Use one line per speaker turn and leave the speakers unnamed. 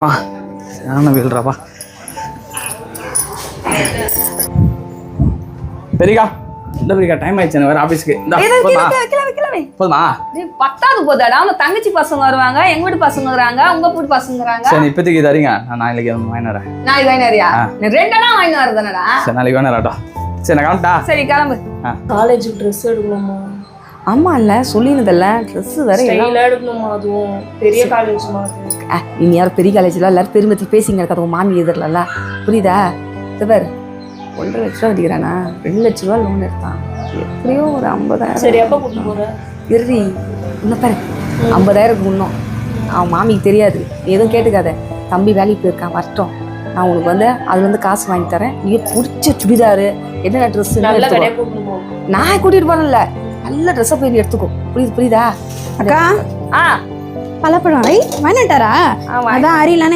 நானும் வீழ்றாப்பா பெரியக்கா இந்த பெரியக்கா டைம் ஆயிடுச்சு வேற ஆபீஸ்க்கு போதுமா
பத்தாவது போதாடா அவங்க தங்கச்சி பசங்க வருவாங்க எங்க வீட்டு பசங்க வராங்க உங்க வீட்டு பசங்க வராங்க
சரி இப்போதைக்கு தரீங்க நான் நாளைக்கு வாங்கி வரேன்
நாளைக்கு வாங்கி வரியா ரெண்டனா வாங்கி வரதானடா
சரி நாளைக்கு வாங்கி வரட்டா சரி நான் கிளம்பிட்டா
சரி கிளம்பு
காலேஜுக்கு ட்ரெஸ் எடுக்கணுமா
ஆமா இல்ல சொல்லினதல்ல ட்ரெஸ் வேற
ஸ்டைலா எடுக்கணுமா அதுவும் பெரிய காலேஜ் மாதிரி
நீ யாரும் பெரிய காலேஜ்ல எல்லாரும் பெருமத்தி பேசிங்க இருக்காது உங்க மாமி எதிரல புரியுதா இவர் 1.5 லட்ச ரூபா வடிக்கிறானா 2 லட்ச ரூபா லோன் எடுத்தான் எப்படியோ ஒரு 50,000
சரி எப்ப கூட்டு போற
இறுதி இன்னும் பாரு 50,000 முன்னும் அவன் மாமிக்கு தெரியாது நீ எதுவும் கேட்டுக்காத தம்பி வேலைக்கு போயிருக்கான் வரட்டும் நான் உனக்கு வந்து அதுல இருந்து காசு வாங்கி தரேன் நீ பிடிச்ச சுடிதாரு என்ன ட்ரெஸ்
நல்ல கடையா கூட்டு போ
நான் கூட்டிட்டு போறேன்ல நல்ல ட்ரெஸ்ஸை போய் நீ எடுத்துக்கோ புரியுதா
அக்கா
ஆ
பழப்பழம் வேணட்டாரா அதான் அறியலான்னு